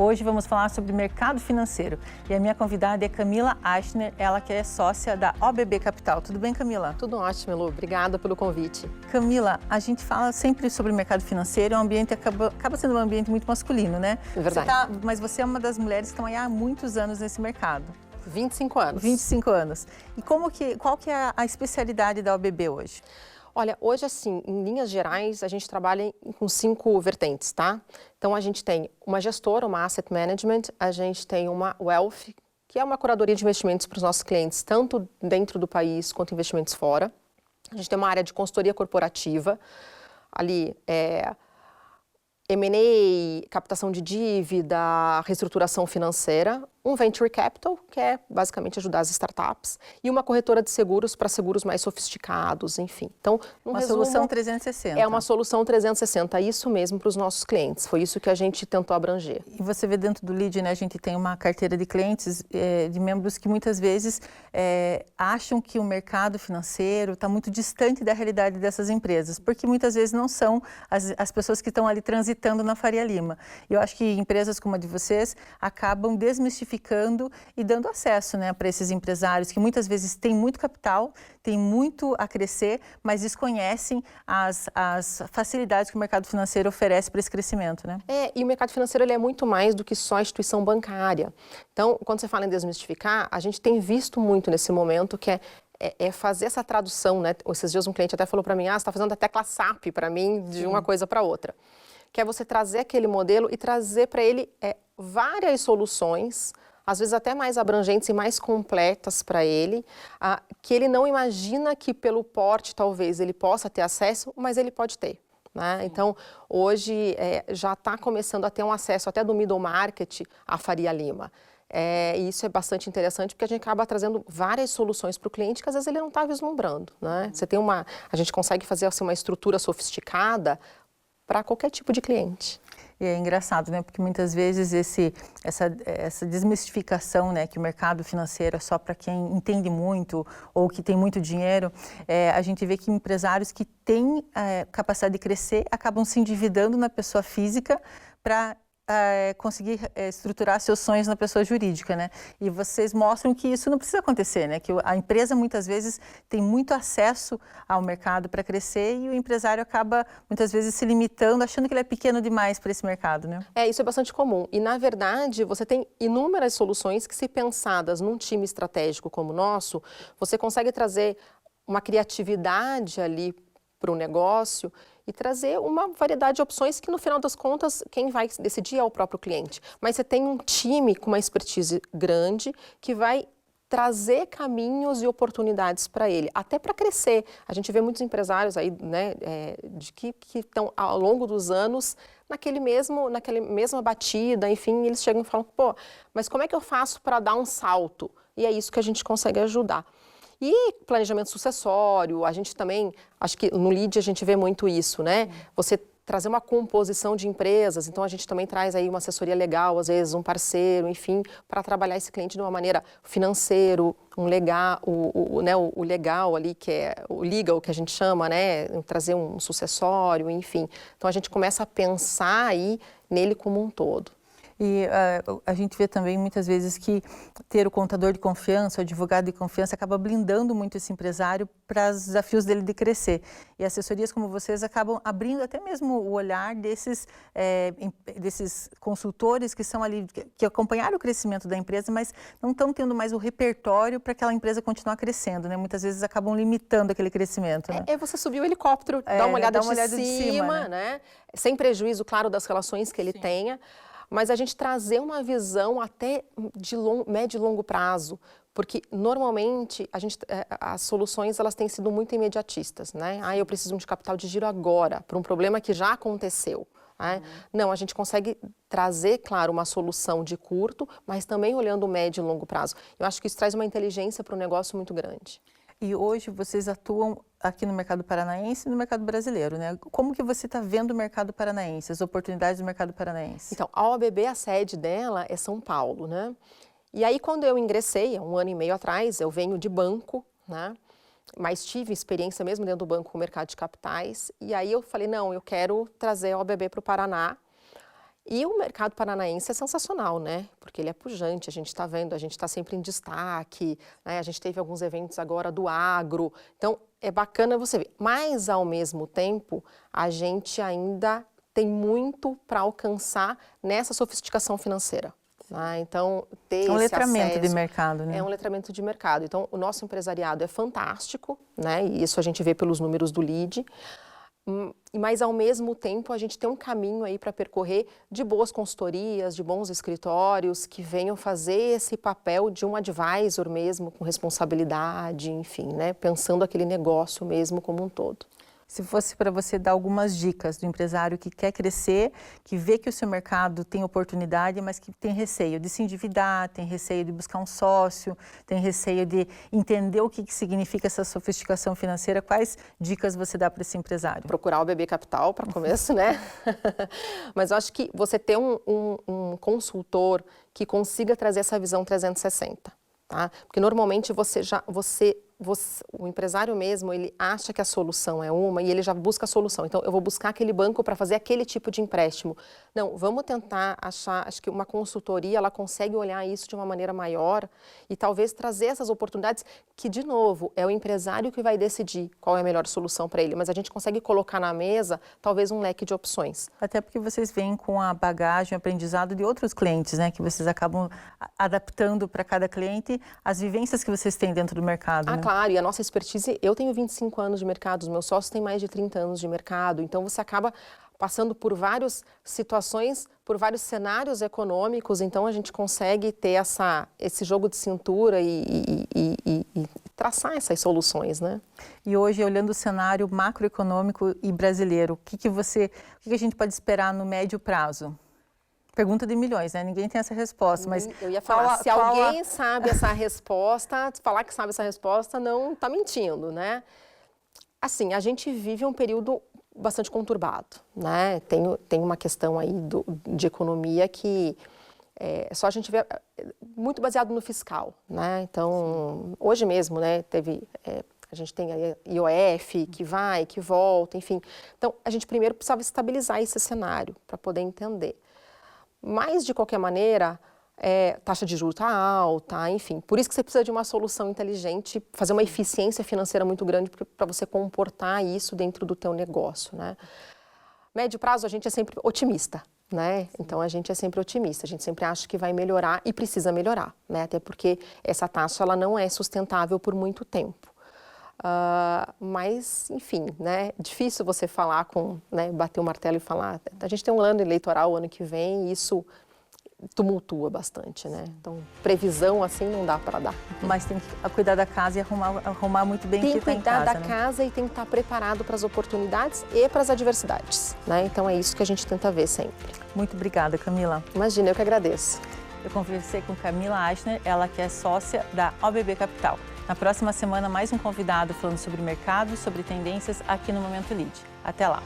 Hoje vamos falar sobre mercado financeiro e a minha convidada é Camila Aschner, ela que é sócia da OBB Capital. Tudo bem, Camila? Tudo ótimo, Lu. Obrigada pelo convite. Camila, a gente fala sempre sobre o mercado financeiro, é um ambiente acaba sendo um ambiente muito masculino, né? É verdade. Mas você é uma das mulheres que estão aí há muitos anos nesse mercado. 25 anos. 25 anos. E qual que é a especialidade da OBB hoje? Olha, hoje, assim, em linhas gerais, a gente trabalha com 5 vertentes, tá? Então, a gente tem uma gestora, uma asset management, a gente tem uma wealth, que é uma curadoria de investimentos para os nossos clientes, tanto dentro do país quanto investimentos fora. A gente tem uma área de consultoria corporativa, ali M&A, captação de dívida, reestruturação financeira, um venture capital, que é basicamente ajudar as startups, e uma corretora de seguros para seguros mais sofisticados, enfim. Então, uma solução 360. É uma solução 360, isso mesmo para os nossos clientes. Foi isso que a gente tentou abranger. E você vê dentro do Lead, né, a gente tem uma carteira de clientes, de membros que muitas vezes acham que o mercado financeiro está muito distante da realidade dessas empresas, porque muitas vezes não são as pessoas que estão ali transitando na Faria Lima. E eu acho que empresas como a de vocês acabam desmistificando e dando acesso, né, para esses empresários que muitas vezes têm muito capital, têm muito a crescer, mas desconhecem as facilidades que o mercado financeiro oferece para esse crescimento, né? E o mercado financeiro ele é muito mais do que só a instituição bancária. Então, quando você fala em desmistificar, a gente tem visto muito nesse momento que é fazer essa tradução, né? Esses dias um cliente até falou para mim, você está fazendo a tecla SAP para mim de uma coisa para outra. Que é você trazer aquele modelo e trazer para ele várias soluções, às vezes até mais abrangentes e mais completas para ele, que ele não imagina que pelo porte talvez ele possa ter acesso, mas ele pode ter. Né? Então, hoje já está começando a ter um acesso até do middle market à Faria Lima. E isso é bastante interessante porque a gente acaba trazendo várias soluções para o cliente que às vezes ele não está vislumbrando. Né? A gente consegue fazer assim, uma estrutura sofisticada para qualquer tipo de cliente. E é engraçado, né? Porque muitas vezes essa desmistificação, né, que o mercado financeiro é só para quem entende muito ou que tem muito dinheiro, a gente vê que empresários que têm capacidade de crescer acabam se endividando na pessoa física para conseguir estruturar seus sonhos na pessoa jurídica, né? E vocês mostram que isso não precisa acontecer, né? Que a empresa muitas vezes tem muito acesso ao mercado para crescer e o empresário acaba muitas vezes se limitando, achando que ele é pequeno demais para esse mercado, né? Isso é bastante comum. E na verdade você tem inúmeras soluções que, se pensadas num time estratégico como o nosso, você consegue trazer uma criatividade ali para o negócio e trazer uma variedade de opções que, no final das contas, quem vai decidir é o próprio cliente. Mas você tem um time com uma expertise grande que vai trazer caminhos e oportunidades para ele, até para crescer. A gente vê muitos empresários aí, né, que estão ao longo dos anos naquela mesma batida, enfim, eles chegam e falam, mas como é que eu faço para dar um salto? E é isso que a gente consegue ajudar. E planejamento sucessório, a gente também, acho que no Lead a gente vê muito isso, né? Você trazer uma composição de empresas, então a gente também traz aí uma assessoria legal, às vezes um parceiro, enfim, para trabalhar esse cliente de uma maneira financeiro, o legal ali, que é o legal que a gente chama, né? Trazer um sucessório, enfim. Então a gente começa a pensar aí nele como um todo. E a gente vê também muitas vezes que ter o contador de confiança, o advogado de confiança, acaba blindando muito esse empresário para os desafios dele de crescer. E assessorias como vocês acabam abrindo até mesmo o olhar desses consultores que são ali, que acompanharam o crescimento da empresa, mas não estão tendo mais o repertório para aquela empresa continuar crescendo, né? Muitas vezes acabam limitando aquele crescimento. Né? Você subir o helicóptero, dar uma olhada de cima, né? Sem prejuízo, claro, das relações que ele tenha. Mas a gente trazer uma visão até de médio e longo prazo, porque normalmente as soluções elas têm sido muito imediatistas, né? Eu preciso de capital de giro agora, para um problema que já aconteceu. Né? Não, a gente consegue trazer, claro, uma solução de curto, mas também olhando o médio e longo prazo. Eu acho que isso traz uma inteligência para o negócio muito grande. E hoje vocês atuam aqui no mercado paranaense e no mercado brasileiro, né? Como que você está vendo o mercado paranaense, as oportunidades do mercado paranaense? Então, a OBB, a sede dela é São Paulo, né? E aí, quando eu ingressei, há 1 ano e meio atrás, eu venho de banco, né? Mas tive experiência mesmo dentro do banco com o mercado de capitais. E aí eu falei, não, eu quero trazer a OBB para o Paraná. E o mercado paranaense é sensacional, né? Porque ele é pujante, a gente está vendo, a gente está sempre em destaque, né? A gente teve alguns eventos agora do agro, então é bacana você ver. Mas, ao mesmo tempo, a gente ainda tem muito para alcançar nessa sofisticação financeira. Então, ter é um esse letramento acesso, de mercado, né? é um letramento de mercado. Então, o nosso empresariado é fantástico, né? E isso a gente vê pelos números do LEAD. Mas, ao mesmo tempo, a gente tem um caminho aí para percorrer de boas consultorias, de bons escritórios que venham fazer esse papel de um advisor mesmo, com responsabilidade, enfim, né? Pensando aquele negócio mesmo como um todo. Se fosse para você dar algumas dicas do empresário que quer crescer, que vê que o seu mercado tem oportunidade, mas que tem receio de se endividar, tem receio de buscar um sócio, tem receio de entender o que significa essa sofisticação financeira, quais dicas você dá para esse empresário? Procurar o BB Capital para começo, né? Mas eu acho que você ter um consultor que consiga trazer essa visão 360, tá? Porque normalmente o empresário mesmo, ele acha que a solução é uma e ele já busca a solução. Então, eu vou buscar aquele banco para fazer aquele tipo de empréstimo. Não, vamos tentar achar, acho que uma consultoria, ela consegue olhar isso de uma maneira maior e talvez trazer essas oportunidades que, de novo, é o empresário que vai decidir qual é a melhor solução para ele, mas a gente consegue colocar na mesa, talvez, um leque de opções. Até porque vocês vêm com a bagagem, o aprendizado de outros clientes, né? Que vocês acabam adaptando para cada cliente as vivências que vocês têm dentro do mercado, né? Claro, e a nossa expertise, eu tenho 25 anos de mercado, os meus sócios têm mais de 30 anos de mercado, então você acaba passando por várias situações, por vários cenários econômicos, então a gente consegue ter esse jogo de cintura e traçar essas soluções, né? E hoje, olhando o cenário macroeconômico e brasileiro, o que a gente pode esperar no médio prazo? Pergunta de milhões, né? Ninguém tem essa resposta, mas... Eu ia falar, se alguém sabe essa resposta, falar que sabe essa resposta não está mentindo, né? Assim, a gente vive um período bastante conturbado, né? Tem uma questão aí de economia que só a gente vê muito baseado no fiscal, né? Então, hoje mesmo, né, a gente tem a IOF que vai, que volta, enfim. Então, a gente primeiro precisava estabilizar esse cenário para poder entender. Mas, de qualquer maneira, taxa de juros está alta, enfim. Por isso que você precisa de uma solução inteligente, fazer uma eficiência financeira muito grande para você comportar isso dentro do teu negócio, né? Médio prazo, a gente é sempre otimista, né? Então, a gente é sempre otimista, a gente sempre acha que vai melhorar e precisa melhorar, né? Até porque essa taxa ela não é sustentável por muito tempo. Mas, enfim, né, difícil você falar né, bater o martelo e falar. A gente tem um ano eleitoral o ano que vem e isso tumultua bastante, né? Então, previsão assim não dá para dar. Mas tem que cuidar da casa e arrumar muito bem o que está em casa. Tem que cuidar da casa e tem que estar preparado para as oportunidades e para as adversidades, né? Então, é isso que a gente tenta ver sempre. Muito obrigada, Camila. Imagina, eu que agradeço. Eu conversei com Camila Aschner, ela que é sócia da OBB Capital. Na próxima semana, mais um convidado falando sobre mercado e sobre tendências aqui no Momento Lead. Até lá!